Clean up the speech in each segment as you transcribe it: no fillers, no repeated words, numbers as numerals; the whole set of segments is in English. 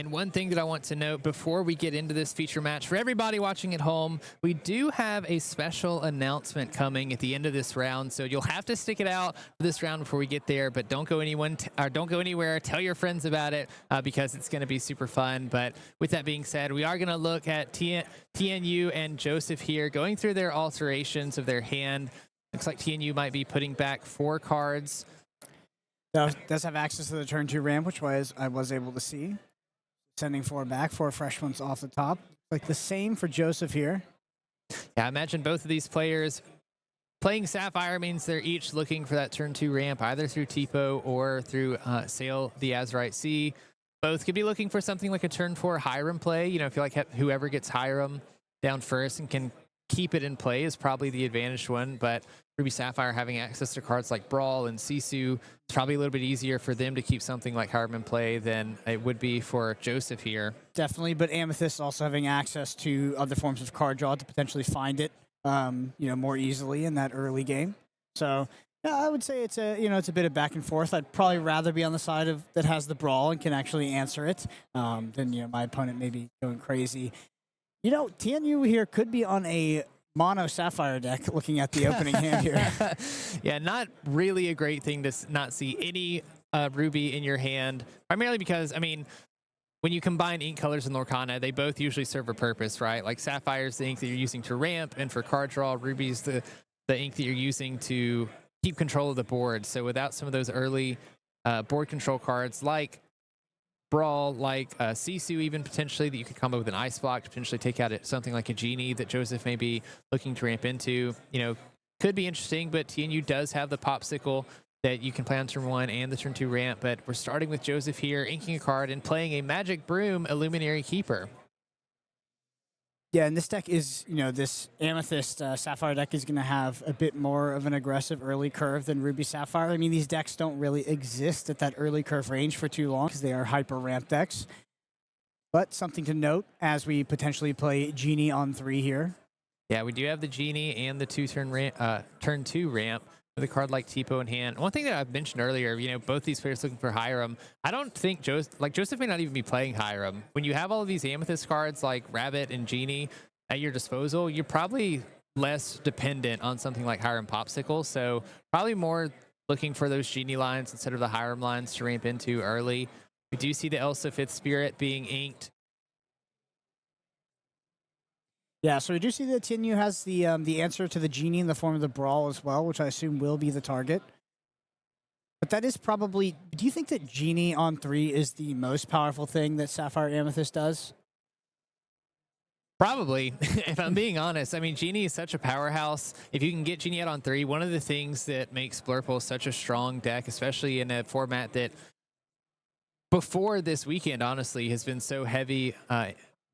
And one thing that I want to note before we get into this feature match, for everybody watching at home, we do have a special announcement coming at the end of this round. So you'll have to stick it out for this round before we get there, but don't go anywhere. Tell your friends about it because it's going to be super fun. But with that being said, we are going to look at Tianyu and Joseph here going through their alterations of their hand. Looks like Tianyu might be putting back 4 cards. Does have access to the turn 2 ramp, which I was able to see. Sending 4 back, 4 fresh ones off the top. Like the same for Joseph here. Yeah, I imagine both of these players playing Sapphire means they're each looking for that turn 2 ramp, either through Tipo or through Sail the Azurite Sea. Both could be looking for something like a turn 4 Hiram play. You know, I feel like whoever gets Hiram down first and can keep it in play is probably the advantaged one, but Ruby Sapphire having access to cards like Brawl and Sisu, it's probably a little bit easier for them to keep something like Hiram in play than it would be for Joseph here. Definitely, but Amethyst also having access to other forms of card draw to potentially find it, more easily in that early game. So yeah, I would say it's a bit of back and forth. I'd probably rather be on the side of that has the Brawl and can actually answer it than my opponent maybe going crazy. Tianyu here could be on a mono Sapphire deck looking at the opening hand here. Yeah, not really a great thing to not see any Ruby in your hand, primarily because, I mean, when you combine ink colors in Lorcana, they both usually serve a purpose, right? Like Sapphire's the ink that you're using to ramp, and for card draw, Ruby's the ink that you're using to keep control of the board. So without some of those early board control cards like Brawl, like Sisu even potentially, that you could combo with an Ice Block to potentially take out something like a Genie that Joseph may be looking to ramp into. Could be interesting, but Tianyu does have the Pawpsicle that you can play on turn 1 and the turn 2 ramp. But we're starting with Joseph here, inking a card and playing a Magic Broom Illuminary Keeper. Yeah, and this deck is, this Amethyst Sapphire deck is going to have a bit more of an aggressive early curve than Ruby Sapphire. I mean, these decks don't really exist at that early curve range for too long because they are hyper ramp decks. But something to note as we potentially play Genie on 3 here. Yeah, we do have the Genie and the turn 2 ramp with a card like Tipo in hand. One thing that I've mentioned earlier, both these players looking for Hiram. I don't think Joseph may not even be playing Hiram. When you have all of these Amethyst cards like Rabbit and Genie at your disposal, you're probably less dependent on something like Hiram Pawpsicles. So probably more looking for those Genie lines instead of the Hiram lines to ramp into early. We do see the Elsa 5th Spirit being inked. Yeah, so we do see that Tianyu has the answer to the Genie in the form of the Brawl as well, which I assume will be the target. But that is probably... Do you think that Genie on 3 is the most powerful thing that Sapphire Amethyst does? Probably, if I'm being honest. I mean, Genie is such a powerhouse. If you can get Genie out on 3, one of the things that makes Blurple such a strong deck, especially in a format that before this weekend, honestly, has been so heavy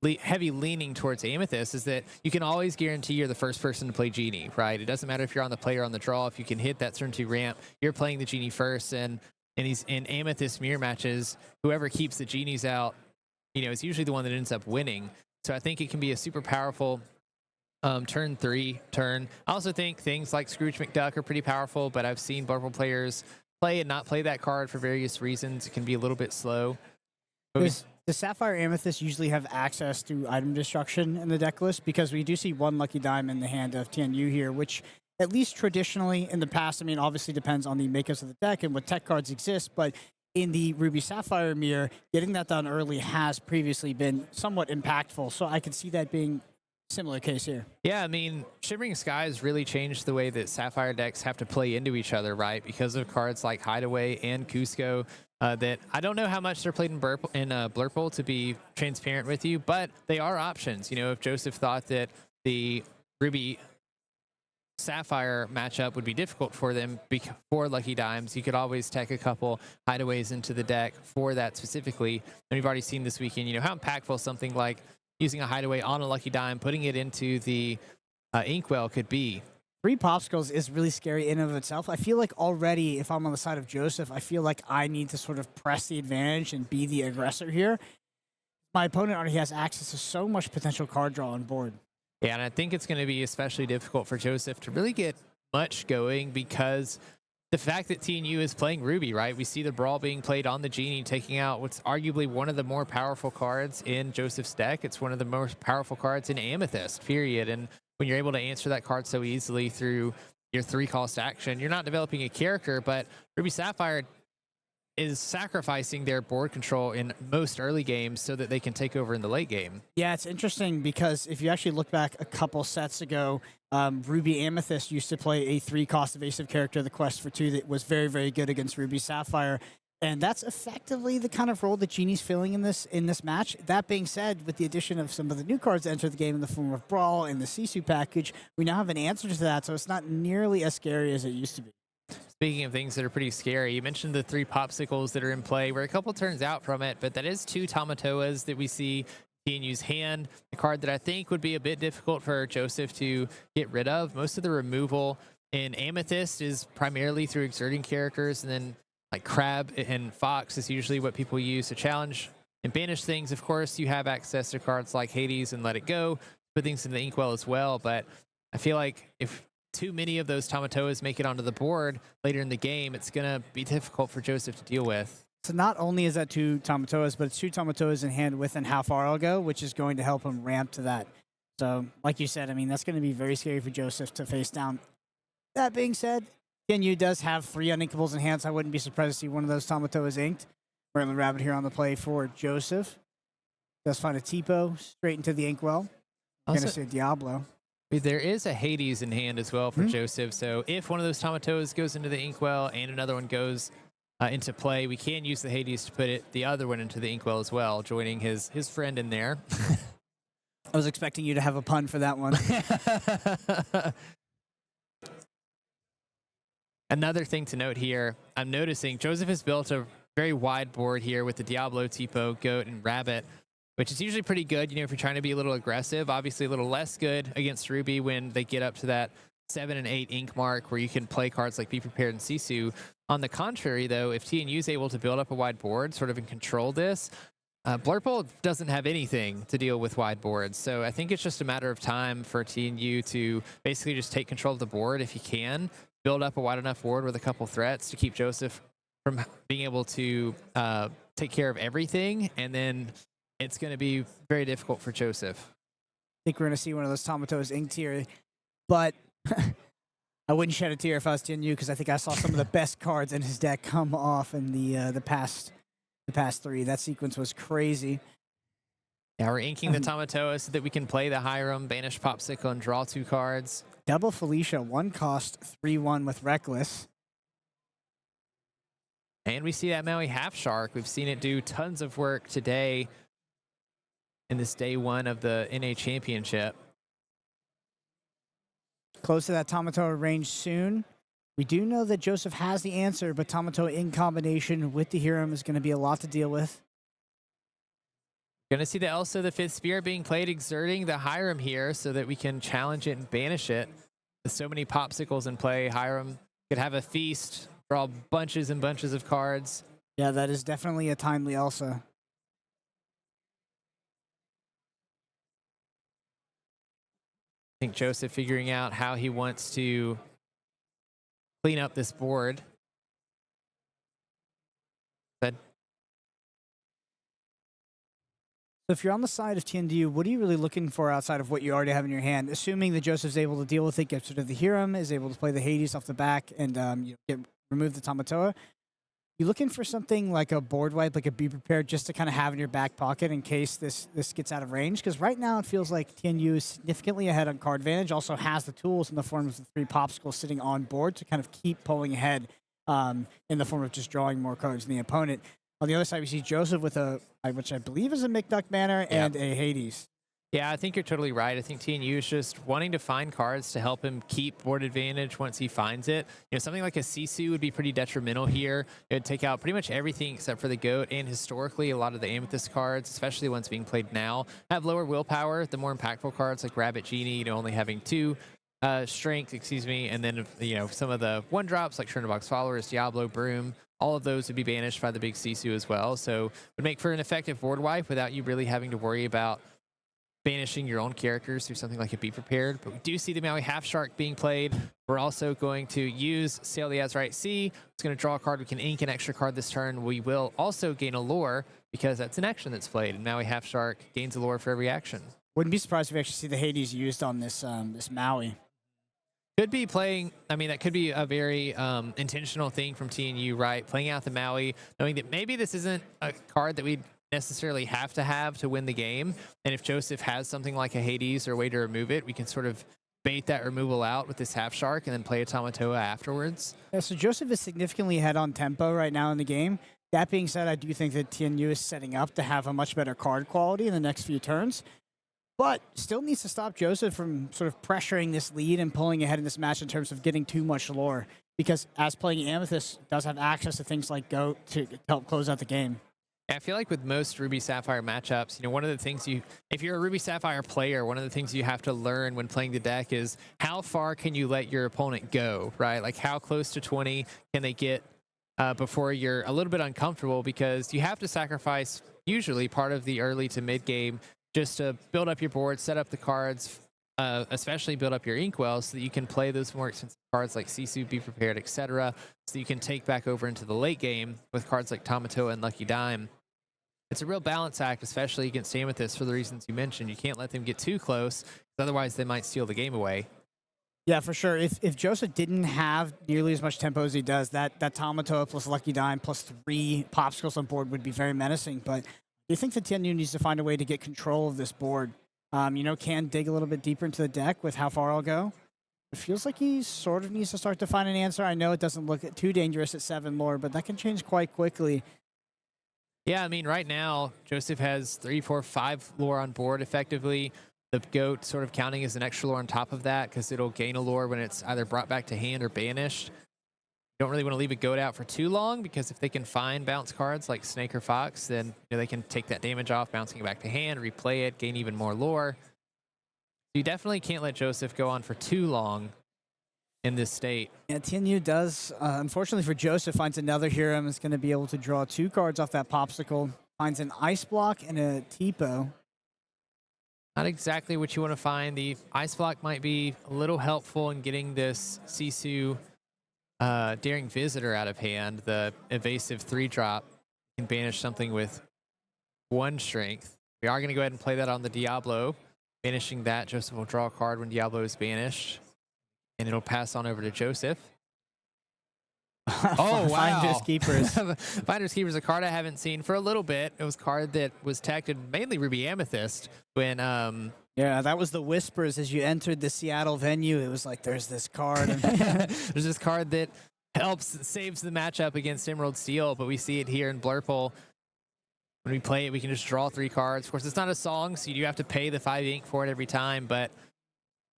leaning towards Amethyst, is that you can always guarantee you're the first person to play Genie, right? It doesn't matter if you're on the play or on the draw. If you can hit that turn 2 ramp, you're playing the Genie first. And in Amethyst mirror matches, whoever keeps the Genies out, is usually the one that ends up winning. So I think it can be a super powerful turn 3 turn. I also think things like Scrooge McDuck are pretty powerful, but I've seen Blurple players play and not play that card for various reasons. It can be a little bit slow. The Sapphire Amethyst usually have access to item destruction in the deck list because we do see 1 Lucky Dime in the hand of Tianyu here, which at least traditionally in the past, I mean, obviously depends on the makeups of the deck and what tech cards exist, but in the Ruby Sapphire mirror, getting that done early has previously been somewhat impactful. So I can see that being a similar case here. Yeah, I mean, Shimmering Skies really changed the way that Sapphire decks have to play into each other, right? Because of cards like Hideaway and Cusco. That I don't know how much they're played in Blurple, to be transparent with you, but they are options. If Joseph thought that the Ruby Sapphire matchup would be difficult for them for Lucky Dimes, you could always tech a couple Hideaways into the deck for that specifically. And we've already seen this weekend, how impactful something like using a Hideaway on a Lucky Dime, putting it into the Inkwell could be. 3 Pawpsicles is really scary in and of itself. I feel like already, if I'm on the side of Joseph, I feel like I need to sort of press the advantage and be the aggressor here. My opponent already has access to so much potential card draw on board. Yeah, and I think it's going to be especially difficult for Joseph to really get much going because the fact that TNU is playing Ruby, right? We see the Brawl being played on the Genie, taking out what's arguably one of the more powerful cards in Joseph's deck. It's one of the most powerful cards in Amethyst, period. And when you're able to answer that card so easily through your 3-cost action, you're not developing a character, but Ruby Sapphire is sacrificing their board control in most early games so that they can take over in the late game. Yeah, it's interesting because if you actually look back a couple sets ago, Ruby Amethyst used to play a 3-cost evasive character, the Quest for 2, that was very, very good against Ruby Sapphire. And that's effectively the kind of role that Genie's filling in this match. That being said, with the addition of some of the new cards that enter the game in the form of Brawl and the Sisu package, we now have an answer to that, so it's not nearly as scary as it used to be. Speaking of things that are pretty scary, you mentioned the 3 Pawpsicles that are in play. We're a couple turns out from it, but that is 2 Tamatoas that we see TNU's hand, a card that I think would be a bit difficult for Joseph to get rid of. Most of the removal in Amethyst is primarily through exerting characters, and then like Crab and Fox is usually what people use to challenge and banish things. Of course, you have access to cards like Hades and Let It Go, put things in the Inkwell as well, but I feel like if too many of those Tamatoas make it onto the board later in the game, it's going to be difficult for Joseph to deal with. So not only is that 2 Tamatoas, but it's 2 Tamatoas in hand with and How Far I'll Go, which is going to help him ramp to that. So, like you said, I mean, that's going to be very scary for Joseph to face down. That being said, Tianyu does have 3 Uninkables in hand, so I wouldn't be surprised to see one of those Tamatoas inked. Merlin Rabbit here on the play for Joseph. Does find a Tipo straight into the Inkwell. I'm going to say Diablo. There is a Hades in hand as well for Joseph, so if one of those Tamatoas goes into the Inkwell and another one goes into play, we can use the Hades to put the other one into the Inkwell as well, joining his friend in there. I was expecting you to have a pun for that one. Another thing to note here, I'm noticing Joseph has built a very wide board here with the Diablo, Tipo, Goat, and Rabbit, which is usually pretty good, if you're trying to be a little aggressive. Obviously a little less good against Ruby when they get up to that 7 and 8 ink mark where you can play cards like Be Prepared and Sisu. On the contrary, though, if TNU is able to build up a wide board, sort of and control this, Blurple doesn't have anything to deal with wide boards. So I think it's just a matter of time for TNU to basically just take control of the board if you can, build up a wide enough board with a couple threats to keep Joseph from being able to take care of everything, and then it's going to be very difficult for Joseph. I think we're going to see one of those Tamatoas inked here, but I wouldn't shed a tear if I was Tianyu because I think I saw some of the best cards in his deck come off in the past 3. That sequence was crazy. Yeah, we're inking the Tamatoa so that we can play the Hiram, banish Pawpsicle, and draw 2 cards. Double Felicia, 1-cost, 3/1 with Reckless. And we see that Maui Half Shark. We've seen it do tons of work today in this day 1 of the NA Championship. Close to that Tamatoa range soon. We do know that Joseph has the answer, but Tamatoa in combination with the Hiram is going to be a lot to deal with. Going to see the Elsa, the 5th Spirit, being played, exerting the Hiram here so that we can challenge it and banish it. With so many Pawpsicles in play, Hiram could have a feast, draw bunches and bunches of cards. Yeah, that is definitely a timely Elsa. I think Joseph figuring out how he wants to clean up this board. But so if you're on the side of Tianyu, what are you really looking for outside of what you already have in your hand? Assuming that Joseph's able to deal with it, gets rid of the Hiram, is able to play the Hades off the back, and remove the Tamatoa. You looking for something like a board wipe, like a Be Prepared, just to kind of have in your back pocket in case this gets out of range? Because right now it feels like Tianyu is significantly ahead on card advantage, also has the tools in the form of the 3 Pawpsicles sitting on board to kind of keep pulling ahead in the form of just drawing more cards than the opponent. On the other side, we see Joseph with which I believe is a McDuck banner, and a Hades. Yeah, I think you're totally right. I think TNU is just wanting to find cards to help him keep board advantage once he finds it. Something like a Sisu would be pretty detrimental here. It would take out pretty much everything except for the Goat, and historically, a lot of the Amethyst cards, especially the ones being played now, have lower willpower. The more impactful cards like Rabbit Genie, only having 2 strength, and then some of the 1-drops like Shrinderbox Followers, Diablo, Broom, all of those would be banished by the big Sisu as well. So it would make for an effective board wipe without you really having to worry about banishing your own characters through something like a Be Prepared. But we do see the Maui Half Shark being played. We're also going to use Sail the Azurite Sea. It's going to draw a card. We can ink an extra card this turn. We will also gain a lore because that's an action that's played. And Maui Half Shark gains a lore for every action. Wouldn't be surprised if we actually see the Hades used on this this Maui. Could be playing, I mean, that could be a very intentional thing from Tianyu, right? Playing out the Maui, knowing that maybe this isn't a card that we'd necessarily have to win the game. And if Joseph has something like a Hades or a way to remove it, we can sort of bait that removal out with this Half Shark and then play a Tamatoa afterwards. Yeah, so Joseph is significantly ahead on tempo right now in the game. That being said, I do think that Tianyu is setting up to have a much better card quality in the next few turns. But still needs to stop Joseph from sort of pressuring this lead and pulling ahead in this match in terms of getting too much lore. Because as playing Amethyst does have access to things like Goat to help close out the game. I feel like with most Ruby Sapphire matchups, one of the things if you're a Ruby Sapphire player, one of the things you have to learn when playing the deck is how far can you let your opponent go, right? Like how close to 20 can they get before you're a little bit uncomfortable, because you have to sacrifice usually part of the early to mid game just to build up your board, set up the cards, especially build up your inkwell so that you can play those more expensive cards like Sisu, Be Prepared, etc. So you can take back over into the late game with cards like Tamatoa and Lucky Dime. It's a real balance act, especially against Amethyst for the reasons you mentioned. You can't let them get too close, otherwise they might steal the game away. Yeah, for sure. If Joseph didn't have nearly as much tempo as he does, that Tamatoa plus Lucky Dime plus 3 Pawpsicles on board would be very menacing. But I think that Tianyu needs to find a way to get control of this board. Can dig a little bit deeper into the deck with how far I'll go. It feels like he sort of needs to start to find an answer. I know it doesn't look too dangerous at 7 lore, but that can change quite quickly. Yeah, I mean, right now, Joseph has 3, 4, 5 lore on board effectively. The Goat sort of counting as an extra lore on top of that because it'll gain a lore when it's either brought back to hand or banished. You don't really want to leave a Goat out for too long because if they can find bounce cards like Snake or Fox, then they can take that damage off, bouncing it back to hand, replay it, gain even more lore. You definitely can't let Joseph go on for too long in this state. Yeah, Tianyu does, unfortunately for Joseph, finds another hero and is going to be able to draw 2 cards off that Pawpsicle. Finds an Ice Block and a Tipo. Not exactly what you want to find. The Ice Block might be a little helpful in getting this Sisu Daring Visitor out of hand. The evasive 3-drop can banish something with 1 strength. We are going to go ahead and play that on the Diablo. Banishing that, Joseph will draw a card when Diablo is banished. And it'll pass on over to Joseph. Oh, wow. Finders Keepers. Finders Keepers, a card I haven't seen for a little bit. It was a card that was tagged in mainly Ruby Amethyst when... Yeah, that was the whispers as you entered the Seattle venue. It was like, there's this card. There's this card that saves the matchup against Emerald Steel, but we see it here in Blurple. When we play it, we can just draw 3 cards. Of course, it's not a song, so you do have to pay the 5 ink for it every time, but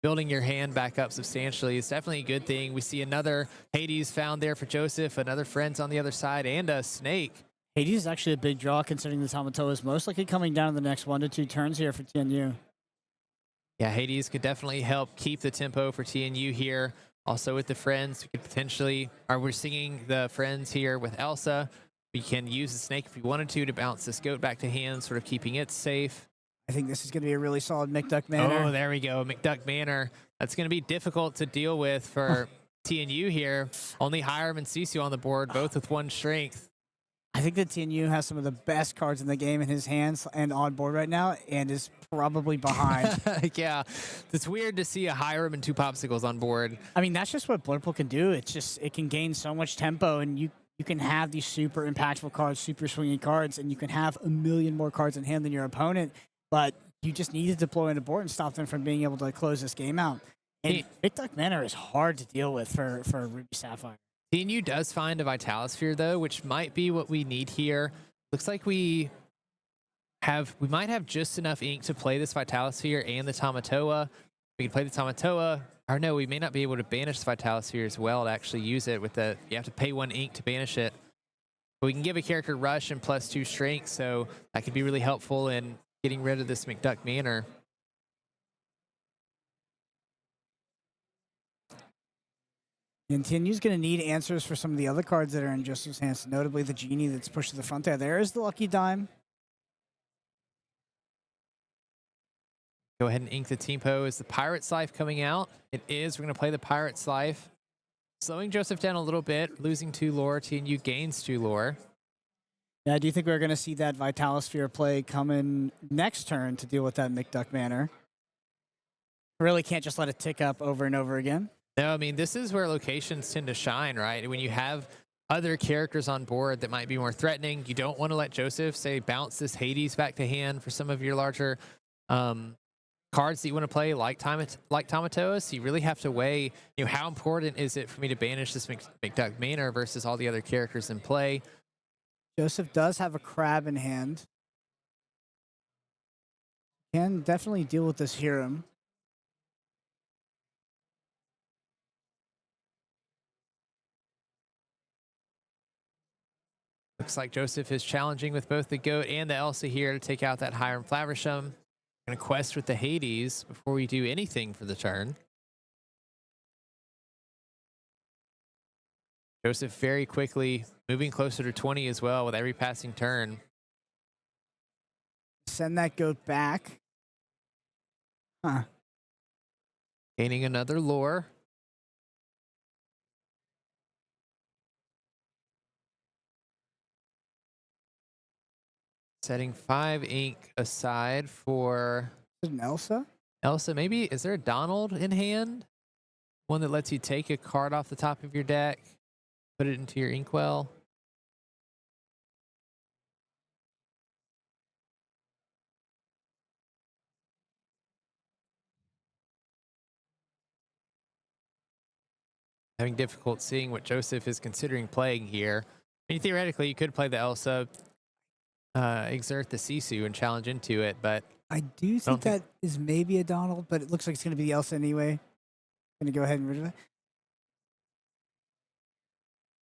building your hand back up substantially is definitely a good thing. We see another Hades found there for Joseph, another Friends on the other side, and a Snake. Hades is actually a big draw considering the Tamatoa is most likely coming down in the next 1 to 2 turns here for Tianyu. Yeah, Hades could definitely help keep the tempo for TNU here. Also with the Friends, we could potentially, we're singing the Friends here with Elsa. We can use the Snake if we wanted to bounce this Goat back to hand, sort of keeping it safe. I think this is going to be a really solid McDuck Manor. Oh, there we go, McDuck Manor. That's going to be difficult to deal with for TNU here. Only Hiram and Sisu on the board, both with 1 strength. I think that Tianyu has some of the best cards in the game in his hands and on board right now, and is probably behind. Yeah, it's weird to see a Hiram and 2 Pawpsicles on board. I mean, that's just what Blurple can do. It's just, it can gain so much tempo, and you can have these super impactful cards, super swinging cards, and you can have a million more cards in hand than your opponent, but you just need to deploy on the board and stop them from being able to close this game out. And McDuck Manor is hard to deal with for Ruby Sapphire. TNU does find a Vitalisphere, though, which might be what we need here. Looks like we might have just enough ink to play this Vitalisphere and the Tamatoa. We can play the Tamatoa. Or no, we may not be able to banish the Vitalisphere as well to actually use it. You have to pay 1 ink to banish it. But we can give a character rush and +2 strength, so that could be really helpful in getting rid of this McDuck Manor. And Tianyu's going to need answers for some of the other cards that are in Joseph's hands, notably the Genie that's pushed to the front there. There is the Lucky Dime. Go ahead and ink the tempo. Is the Pirate's Life coming out? It is. We're going to play the Pirate's Life. Slowing Joseph down a little bit, losing 2 lore. Tianyu gains 2 lore. Yeah, I do think we're going to see that Vitalosphere play come in next turn to deal with that McDuck Manor. Really can't just let it tick up over and over again. No, I mean, this is where locations tend to shine, right? When you have other characters on board that might be more threatening, you don't want to let Joseph, say, bounce this Hades back to hand for some of your larger cards that you want to play, like Tamatoa. You really have to weigh, how important is it for me to banish this McDuck Manor versus all the other characters in play? Joseph does have a crab in hand. Can definitely deal with this Hiram. Looks like Joseph is challenging with both the Goat and the Elsa here to take out that Hiram Flaversham. Going to quest with the Hades before we do anything for the turn. Joseph very quickly moving closer to 20 as well with every passing turn. Send that Goat back. Huh. Gaining another lore. Setting 5 ink aside for... Is it an Elsa? Elsa, maybe. Is there a Donald in hand? One that lets you take a card off the top of your deck, put it into your inkwell. Having difficult seeing what Joseph is considering playing here. I mean, theoretically, you could play the Elsa, exert the Sisu and challenge into it, but I do think that is maybe a Donald, but it looks like it's going to be the Elsa anyway. Going to go ahead and rid of it.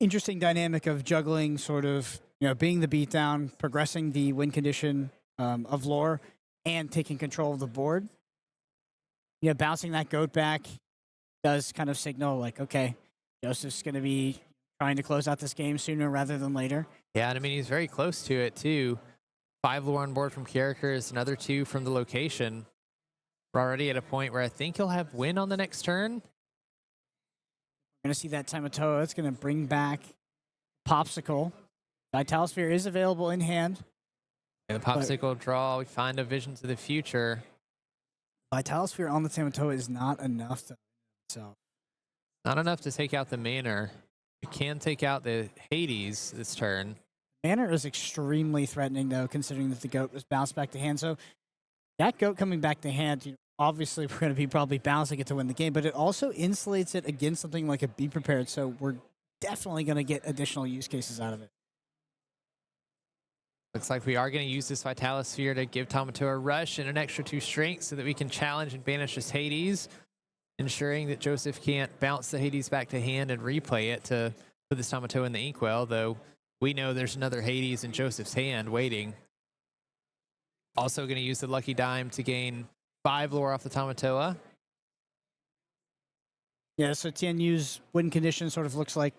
Interesting dynamic of juggling, sort of, being the beatdown, progressing the win condition of lore, and taking control of the board. Bouncing that Goat back does kind of signal like, okay, Joseph's going to be trying to close out this game sooner rather than later. Yeah, and I mean, he's very close to it, too. 5 lore on board from characters, another 2 from the location. We're already at a point where I think he'll have win on the next turn. We're going to see that Tamatoa. It's going to bring back Pawpsicle. Vitalosphere is available in hand. And the Pawpsicle draw, we find a vision to the future. Vitalosphere on the Tamatoa is not enough to itself. Not enough to take out the Manor. You can take out the Hades this turn. Manor is extremely threatening, though, considering that the Goat was bounced back to hand. So that Goat coming back to hand, obviously we're going to be probably bouncing it to win the game, but it also insulates it against something like a Be Prepared. So we're definitely going to get additional use cases out of it. Looks like we are going to use this Vitalosphere to give Tamatoa a rush and an extra 2 strength so that we can challenge and banish this Hades, ensuring that Joseph can't bounce the Hades back to hand and replay it to put this Tamatoa in the inkwell, though we know there's another Hades in Joseph's hand waiting. Also going to use the Lucky Dime to gain 5 lore off the Tamatoa. Yeah, so Tianyu's win condition sort of looks like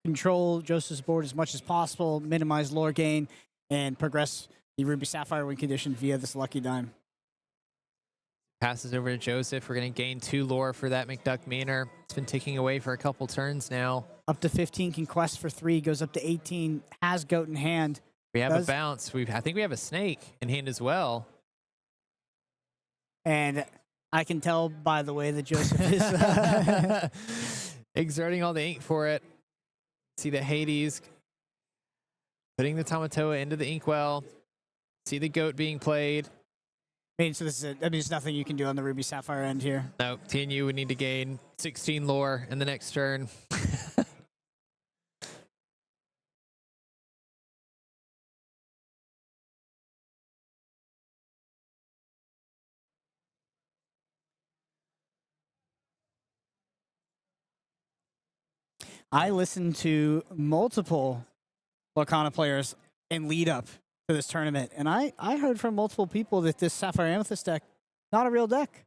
control Joseph's board as much as possible, minimize lore gain, and progress the Ruby Sapphire win condition via this Lucky Dime. Passes over to Joseph. We're going to gain 2 lore for that McDuck Manor. It's been ticking away for a couple turns now. Up to 15, can quest for 3, goes up to 18, has Goat in hand. We have a bounce. I think we have a snake in hand as well. And I can tell by the way that Joseph is exerting all the ink for it. See the Hades putting the Tamatoa into the inkwell. See the Goat being played. I mean, so this is there's nothing you can do on the Ruby Sapphire end here. No, Tianyu would need to gain 16 lore in the next turn. I listened to multiple Lorcana players in lead up to this tournament, and I heard from multiple people that this Sapphire Amethyst deck, not a real deck.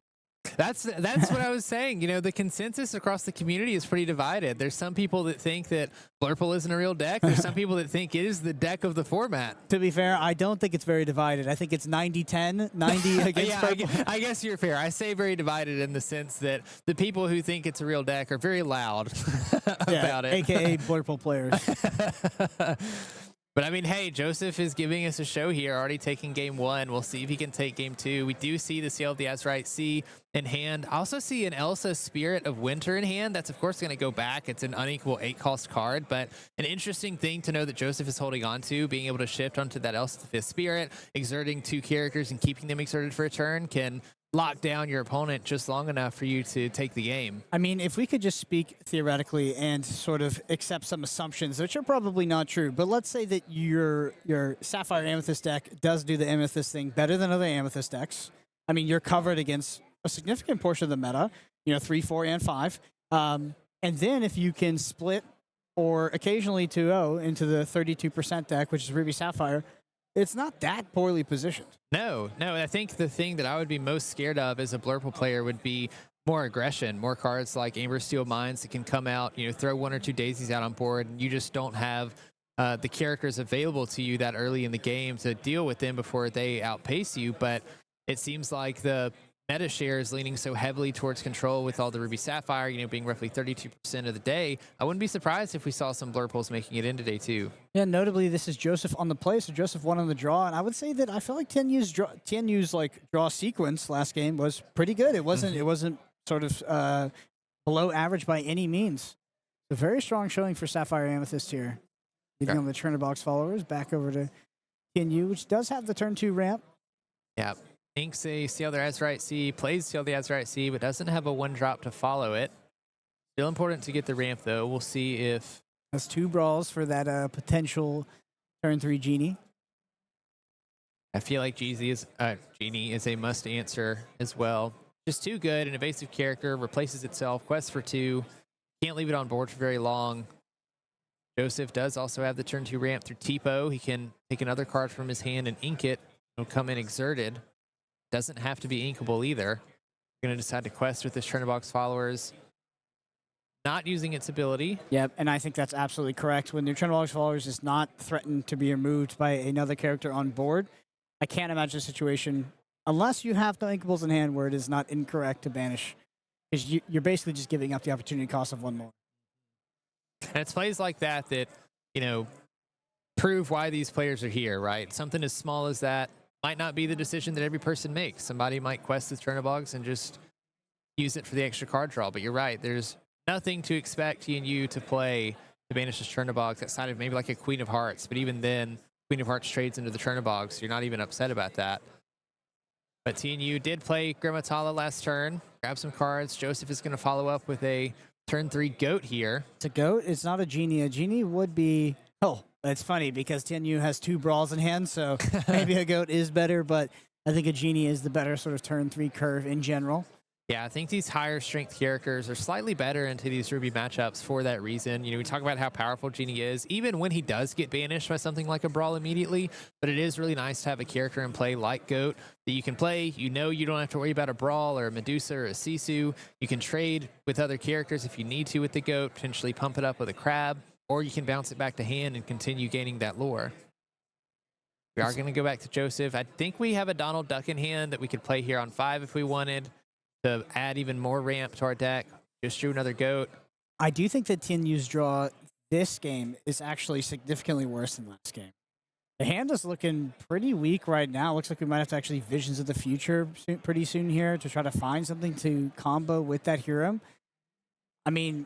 That's what I was saying. You know, the consensus across the community is pretty divided. There's some people that think that Blurple isn't a real deck. There's some people that think it is the deck of the format. To be fair, I don't think it's very divided. I think it's 90-10, 90 against Yeah, purple. I guess you're fair. I say very divided in the sense that the people who think it's a real deck are very loud about it. AKA Blurple players. But I mean, hey, Joseph is giving us a show here, already taking game 1. We'll see if he can take game 2. We do see the Seal of the Azurite Sea in hand. I also see an Elsa Spirit of Winter in hand. That's, of course, going to go back. It's an unequal 8-cost card, but an interesting thing to know that Joseph is holding on to, being able to shift onto that Elsa the 5th Spirit, exerting 2 characters and keeping them exerted for a turn can lock down your opponent just long enough for you to take the game. I mean, if we could just speak theoretically and sort of accept some assumptions, which are probably not true, but let's say that your Sapphire Amethyst deck does do the Amethyst thing better than other Amethyst decks. I mean, you're covered against a significant portion of the meta, 3, 4, and 5. And then if you can split or occasionally 2-0 into the 32% deck, which is Ruby Sapphire, it's not that poorly positioned. No. I think the thing that I would be most scared of as a Blurple player would be more aggression, more cards like Amber Steel Mines that can come out, throw 1 or 2 daisies out on board, and you just don't have the characters available to you that early in the game to deal with them before they outpace you. But it seems like the meta share is leaning so heavily towards control with all the Ruby Sapphire, being roughly 32% of the day. I wouldn't be surprised if we saw some Blurples making it into day 2. Yeah, notably, this is Joseph on the play, so Joseph won on the draw, and I would say that I feel like Tianyu's draw sequence last game was pretty good. It wasn't sort of below average by any means. A very strong showing for Sapphire Amethyst here. Leading on the Turner Box followers, back over to Tianyu, which does have the turn 2 ramp. Yeah. Inks a Seal the Azurite Sea, plays Seal the Azurite Sea, but doesn't have a 1-drop to follow it. Still important to get the ramp, though. We'll see if... That's 2 brawls for that potential turn 3 Genie. I feel like Genie is a must answer as well. Just too good. An evasive character, replaces itself, quests for 2. Can't leave it on board for very long. Joseph does also have the turn 2 ramp through Tipo. He can take another card from his hand and ink it. It'll come in exerted. Doesn't have to be inkable either. Going to decide to quest with his Turner Box followers. Not using its ability. Yep, and I think that's absolutely correct. When the Turner Box followers is not threatened to be removed by another character on board, I can't imagine a situation, unless you have no inkables in hand, where it is not incorrect to banish. Because you're basically just giving up the opportunity cost of 1 more. And it's plays like that that, prove why these players are here, right? Something as small as that might not be the decision that every person makes. Somebody might quest the Turner Box and just use it for the extra card draw. But you're right. There's nothing to expect Tianyu to play to banish his Turner Box outside of maybe like a Queen of Hearts. But even then, Queen of Hearts trades into the Turner Box. So you're not even upset about that. But Tianyu did play Grammatala last turn. Grab some cards. Joseph is going to follow up with a turn 3 Goat here. It's a Goat. It's not a Genie. A Genie would be... Oh, it's funny because Tianyu has 2 brawls in hand, so maybe a Goat is better, but I think a Genie is the better sort of turn 3 curve in general. Yeah, I think these higher strength characters are slightly better into these Ruby matchups for that reason. We talk about how powerful Genie is, even when he does get banished by something like a Brawl immediately, but it is really nice to have a character in play like Goat that you can play. You don't have to worry about a Brawl or a Medusa or a Sisu. You can trade with other characters if you need to with the Goat, potentially pump it up with a Crab, or you can bounce it back to hand and continue gaining that lore. We are going to go back to Joseph. I think we have a Donald Duck in hand that we could play here on 5 if we wanted to add even more ramp to our deck. Just drew another Goat. I do think that Tianyu's draw this game is actually significantly worse than last game. The hand is looking pretty weak right now. Looks like we might have to actually Visions of the Future pretty soon here to try to find something to combo with that Hero. I mean,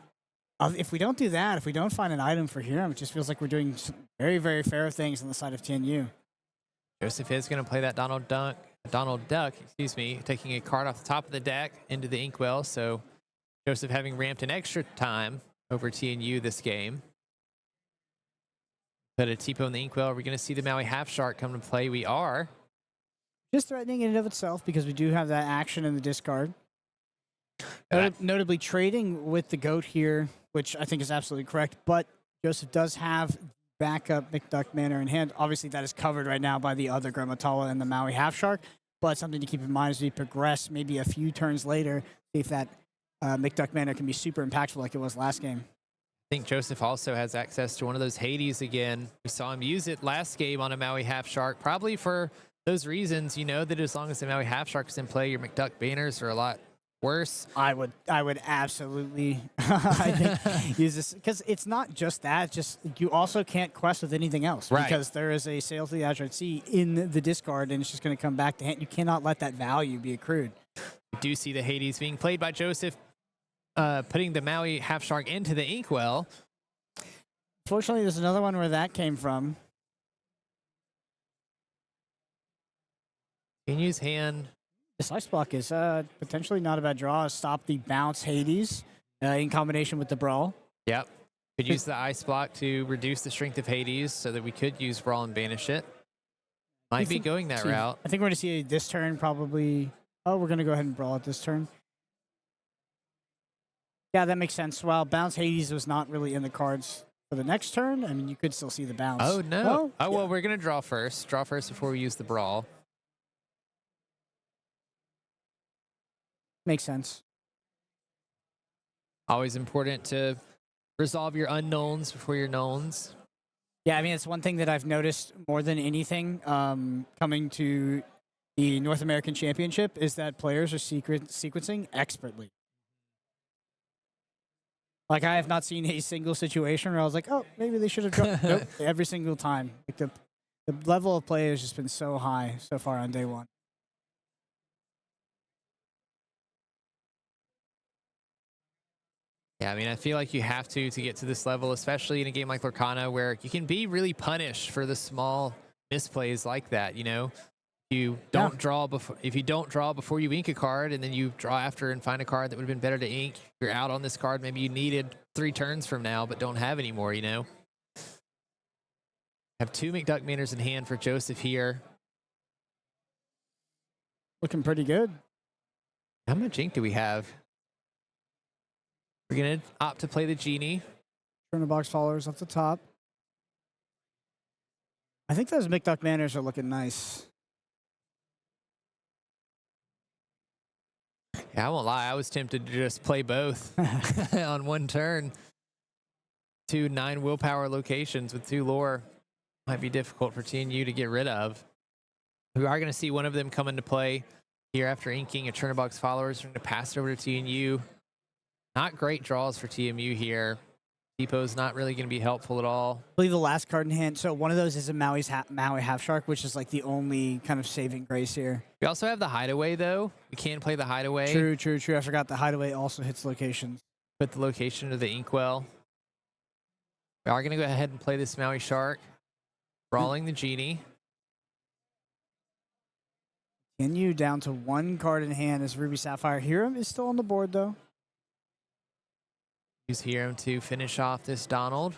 if we don't do that, if we don't find an item for Hero, it just feels like we're doing some very, very fair things on the side of Tianyu. Joseph is going to play that Donald Duck, taking a card off the top of the deck into the Inkwell. So Joseph having ramped an extra time over Tianyu this game. Put a Tipo in the Inkwell. Are we going to see the Maui Half Shark come to play? We are. Just threatening in and of itself because we do have that action in the discard. Notably trading with the Goat here, which I think is absolutely correct, but Joseph does have backup McDuck Manor in hand. Obviously, that is covered right now by the other Grammatala and the Maui Half Shark. but something to keep in mind as we progress maybe a few turns later, see if that McDuck Manor can be super impactful like it was last game. I think Joseph also has access to one of those Hades again. We saw him use it last game on a Maui Half Shark, probably for those reasons. You know that as long as the Maui Half Shark is in play, your McDuck banners are a lot worse. I would absolutely I think use this, because it's not just that. Just you also can't quest with anything else, Right. because there is a Sail to the Azure Sea in the discard, and it's just going to come back to hand. You cannot let that value be accrued. We do see the Hades being played by Joseph, putting the Maui Half Shark into the Inkwell. Fortunately, there's another one where that came from. Can use hand. This ice block is potentially not a bad draw. Stop the bounce Hades in combination with the Brawl. Yep. Could use the ice block to reduce the strength of Hades so that we could use Brawl and banish it. Might be going that route. I think we're going to see this turn probably. Oh, we're going to go ahead and Brawl it this turn. Yeah, that makes sense. Well, bounce Hades was not really in the cards for the next turn. I mean, you could still see the bounce. Oh, no. Well, Oh, well, we're going to draw first. Draw first before we use the Brawl. makes sense. Always important to resolve your unknowns before your knowns. Yeah, I mean, it's one thing that I've noticed more than anything coming to the North American Championship is that players are sequencing expertly. Like, I have not seen a single situation where I was like, oh, maybe they should have dropped. Nope, every single time. Like the level of play has just been so high so far on day one. Yeah, I mean, I feel like you have to get to this level, especially in a game like Lorcana, where you can be really punished for the small misplays like that. You know, you don't draw before. If you don't draw before you ink a card, and then you draw after and find a card that would have been better to ink, you're out on this card. Maybe you needed 3 turns from now, but don't have any more. You know, have 2 McDuck Manors in hand for Joseph here. Looking pretty good. How much ink do we have? We're going to opt to play the Genie. Turn the box followers off the top. I think those McDuck Manors are looking nice. Yeah, I won't lie. I was tempted to just play both on one turn. 2 9 willpower locations with 2 lore. Might be difficult for TNU to get rid of. We are going to see one of them come into play here after inking a turn of box followers. We're going to pass it over to TNU. Not great draws for TMU here. Depot's not really going to be helpful at all. I believe the last card in hand. So one of those is a Maui Half Shark, which is like the only kind of saving grace here. We also have the Hideaway, though. We can play the Hideaway. True. I forgot the Hideaway also hits locations. Put the location of the Inkwell. We are going to go ahead and play this Maui Shark. Brawling the Genie. TNU down to 1 card in hand as Ruby Sapphire. Hiram is still on the board, though. Use Hiram to finish off this Donald.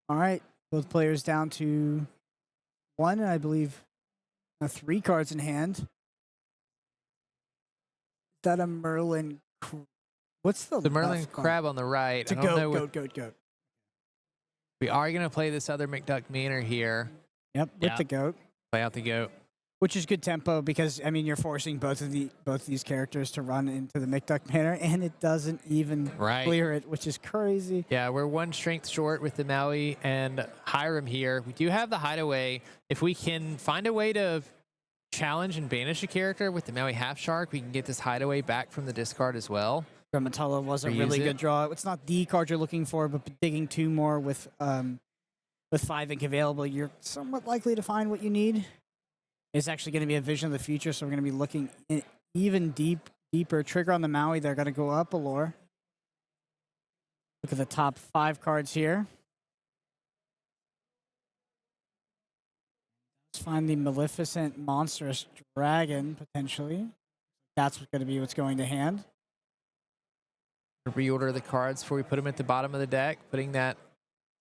All right. Both players down to 1, and I believe 3 cards in hand. Is that a Merlin? What's the Merlin left card? Crab on the right. It's a I don't know goat. We are going to play this other McDuck Manor here. Yep, with the goat. Play out the goat. Which is good tempo because, I mean, you're forcing both these characters to run into the McDuck Manor, and it doesn't even clear it, which is crazy. Yeah, we're 1 strength short with the Maui and Hiram here. We do have the Hideaway. If we can find a way to challenge and banish a character with the Maui Half Shark, we can get this Hideaway back from the discard as well. Grammatella was a really good draw. It's not the card you're looking for, but digging 2 more with 5 ink available, you're somewhat likely to find what you need. It's actually going to be a vision of the future, so we're going to be looking even deeper. Trigger on the Maui, they're going to go up a lore. Look at the top 5 cards here. Let's find the Maleficent Monstrous Dragon, potentially. That's going to be what's going to hand. Reorder the cards before we put them at the bottom of the deck, putting that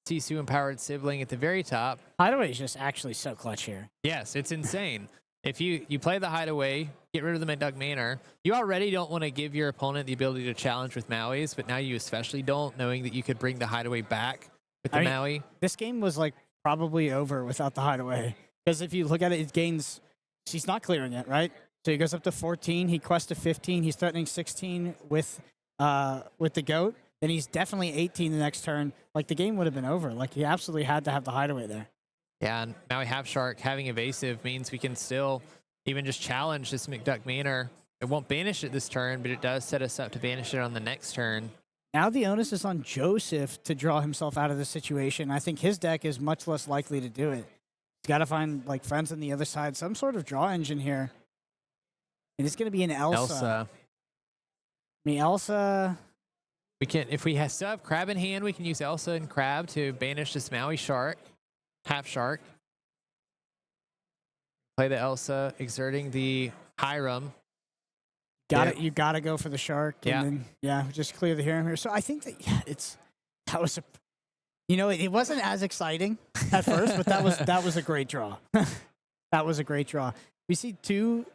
Sisu empowered sibling at the very top. Hideaway is just actually so clutch here. Yes, it's insane. If you play the Hideaway, get rid of the McDuck Manor, you already don't want to give your opponent the ability to challenge with Mauis, but now you especially don't, knowing that you could bring the Hideaway back with the Maui. This game was like probably over without the hideaway. Because if you look at it, it gains. She's not clearing it, right? So he goes up to 14. He quests to 15. He's threatening 16 with the goat. Then he's definitely 18 the next turn. Like, the game would have been over. Like, he absolutely had to have the hideaway there. Yeah, and now we have Shark. Having evasive means we can still even just challenge this McDuck Manor. It won't banish it this turn, but it does set us up to banish it on the next turn. Now the onus is on Joseph to draw himself out of this situation. I think his deck is much less likely to do it. He's got to find, like, friends on the other side, some sort of draw engine here. And it's going to be an Elsa. I mean, Elsa... We can, if we still have Crab in hand, we can use Elsa and Crab to banish this Maui Shark, half Shark. Play the Elsa, exerting the Hiram. You gotta go for the Shark. And then, just clear the Hiram here. So I think that was a, it wasn't as exciting at first, but that was a great draw. That was a great draw. We see two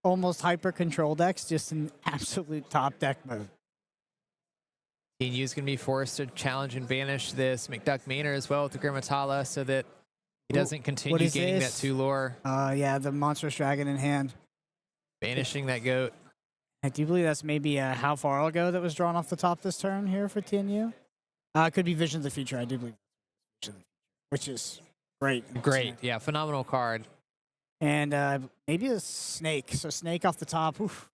almost hyper control decks just in absolute top deck mode. Tianyu's going to be forced to challenge and banish this McDuck Manor as well with the Grimmatala so that he doesn't continue gaining that 2 lore. Yeah, the monstrous dragon in hand. Banishing that goat. I do believe that's maybe how far ago that was drawn off the top this turn here for Tianyu. It could be Vision of the Future, I do believe. Which is great. Great, yeah, phenomenal card. And maybe a Snake. So Snake off the top. Oof.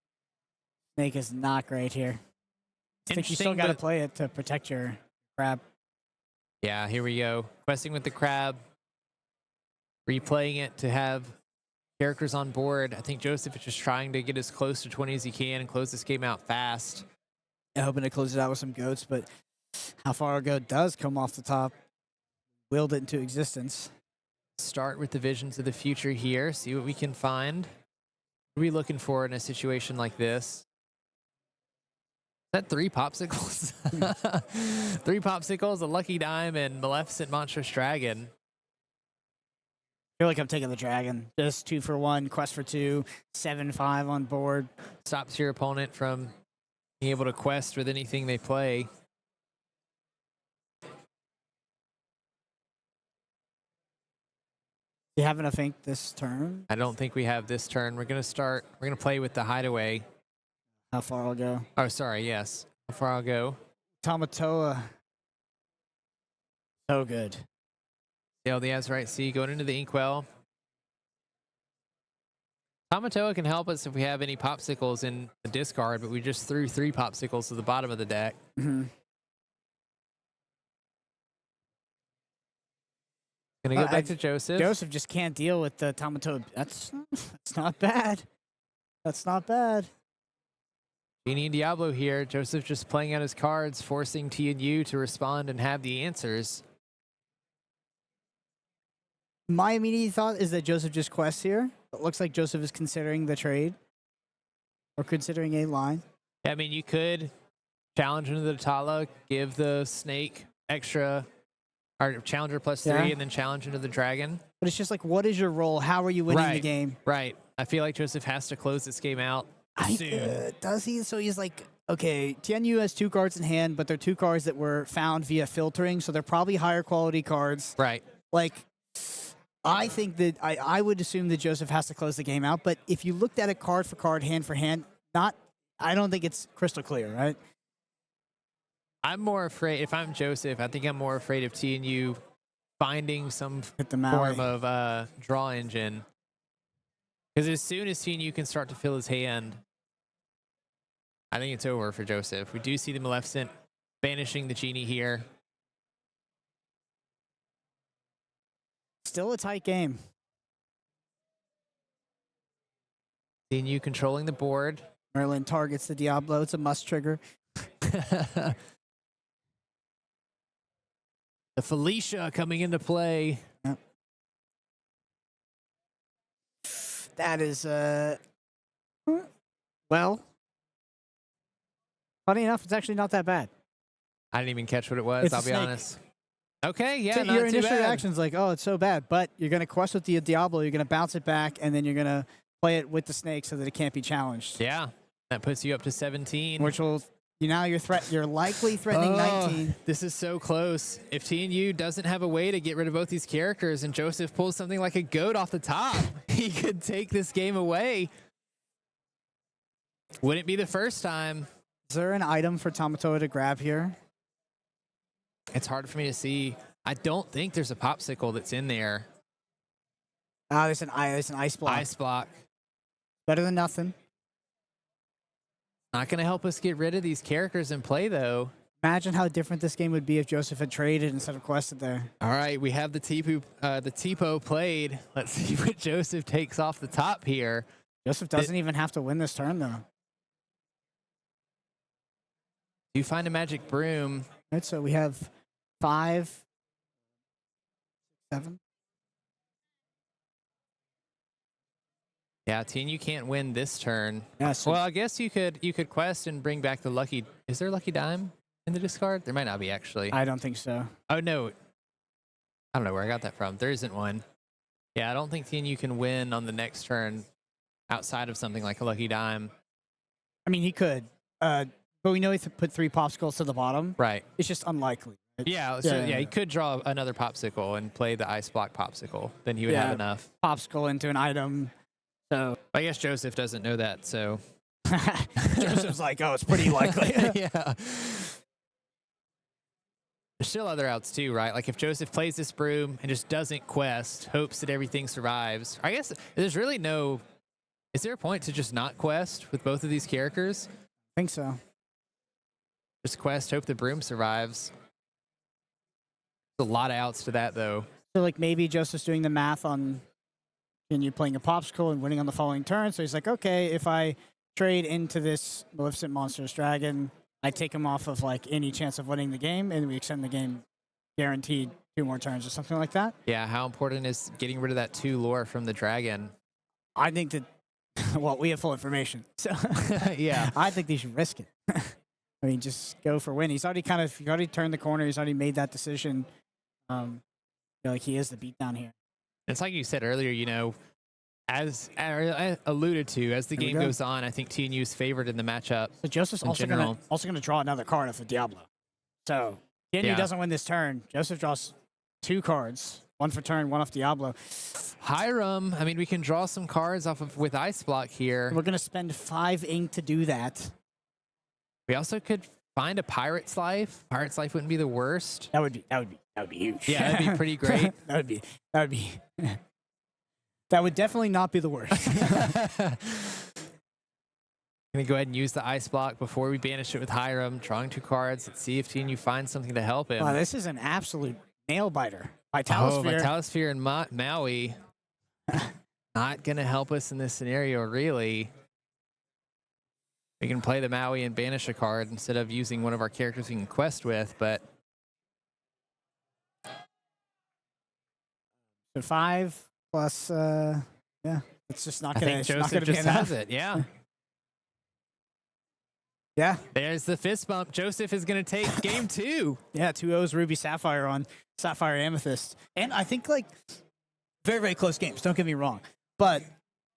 Snake is not great here. I think you still got to play it to protect your Crab. Yeah, here we go. Questing with the Crab. Replaying it to have characters on board. I think Joseph is just trying to get as close to 20 as he can and close this game out fast. I'm hoping to close it out with some goats, but how far ago does come off the top. Willed it into existence. Start with the Visions of the Future here. See what we can find. What are we looking for in a situation like this? Is that 3 Pawpsicles? 3 Pawpsicles, a Lucky Dime, and Maleficent Monstrous Dragon. I feel like I'm taking the Dragon. Just 2 for 1, quest for 2, 7/5 on board. Stops your opponent from being able to quest with anything they play. Do you have enough ink this turn? I don't think we have this turn. We're gonna play with the Hideaway. How far I'll go? Oh, sorry, yes. How far I'll go? Tamatoa. So good. Sail the Azurite Sea, going into the Inkwell. Tamatoa can help us if we have any Pawpsicles in the discard, but we just threw 3 Pawpsicles to the bottom of the deck. Mm-hmm. Gonna go back to Joseph. Joseph just can't deal with the Tamatoa. That's not bad. That's not bad. Genie and Diablo here. Joseph just playing out his cards, forcing Tianyu to respond and have the answers. My immediate thought is that Joseph just quests here. It looks like Joseph is considering the trade or considering a line. I mean, you could challenge into the Tala, give the Snake extra, or Challenger +3, and then challenge into the Dragon. But it's just like, what is your role? How are you winning the game? Right. I feel like Joseph has to close this game out soon. Does he? So he's like, okay, Tianyu has 2 cards in hand, but they're 2 cards that were found via filtering, so they're probably higher quality cards. Right. Like, I think that I would assume that Joseph has to close the game out, but if you looked at it card for card, hand for hand, I don't think it's crystal clear, right? I'm more afraid, if I'm Joseph, I think I'm more afraid of Tianyu finding some form of draw engine. Because as soon as Tianyu can start to fill his hand, I think it's over for Joseph. We do see the Maleficent banishing the Genie here. Still a tight game. Tianyu controlling the board. Merlin targets the Diablo. It's a must trigger. The Felicia coming into play. Yep. That is, well, funny enough, it's actually not that bad. I didn't even catch what it was, I'll be honest. Okay, yeah, so not your too initial bad. reaction's like, oh, it's so bad, but you're going to quest with the Diablo, you're going to bounce it back, and then you're going to play it with the Snake so that it can't be challenged. Yeah, that puts you up to 17. Which will You're likely threatening 19. This is so close. If TNU doesn't have a way to get rid of both these characters and Joseph pulls something like a goat off the top, he could take this game away. Wouldn't be the first time. Is there an item for Tamatoa to grab here? It's hard for me to see. I don't think there's a Pawpsicle that's in there. There's an ice block. Ice block. Better than nothing. Not going to help us get rid of these characters in play, though. Imagine how different this game would be if Joseph had traded instead of quested there. All right, we have the Tipo played. Let's see what Joseph takes off the top here. Joseph doesn't even have to win this turn, though. You find a magic broom. All right, so we have 5, 7. Yeah, TNU can't win this turn. Yeah, so Well, I guess you could quest and bring back the lucky. Is there a lucky dime in the discard? There might not be, actually. I don't think so. Oh no, I don't know where I got that from. There isn't one. Yeah, I don't think TNU can win on the next turn outside of something like a lucky dime. I mean, he could. But we know he put 3 Pawpsicles to the bottom. Right. It's just unlikely. Yeah, so yeah, he could draw another Pawpsicle and play the ice block Pawpsicle. Then he would have enough. Pawpsicle into an item. So I guess Joseph doesn't know that, so Joseph's like, oh, it's pretty likely. yeah. There's still other outs too, right? Like if Joseph plays this broom and just doesn't quest, hopes that everything survives. I guess there's really no. Is there a point to just not quest with both of these characters? I think so. Just quest, hope the broom survives. There's a lot of outs to that, though. So, like, maybe Joseph's doing the math on you playing a Pawpsicle and winning on the following turn. So he's like, okay, if I trade into this Maleficent Monstrous Dragon, I take him off of, like, any chance of winning the game, and we extend the game guaranteed 2 more turns or something like that. Yeah, how important is getting rid of that 2 lore from the dragon? I think that, well, we have full information. So, yeah. I think they should risk it. I mean, just go for win. He's already turned the corner. He's already made that decision. I feel like he is the beatdown here. It's like you said earlier, as I alluded to, as the game goes on, I think TNU is favored in the matchup. So Joseph's also going to draw another card off the Diablo. So TNU doesn't win this turn. Joseph draws 2 cards, 1 for turn, 1 off Diablo. Hiram, I mean, we can draw some cards off of with Ice Block here. We're going to spend 5 ink to do that. We also could find a Pirate's Life. Pirate's Life wouldn't be the worst. That would be huge. Yeah, that'd be pretty great. That would definitely not be the worst. Gonna go ahead and use the Ice Block before we banish it with Hiram. Drawing 2 cards. Let's see if TNU finds something to help him. Wow, this is an absolute nail biter. Vitalosphere. Vitalosphere and Maui. Not gonna help us in this scenario, really. We can play the Maui and banish a card instead of using one of our characters we can quest with, but... So 5 plus, it's just not going to be enough. Joseph just has it, yeah. Yeah. There's the fist bump. Joseph is going to take game 2. Yeah, 2-0s Ruby Sapphire on Sapphire Amethyst. And I think, like, very, very close games. Don't get me wrong. But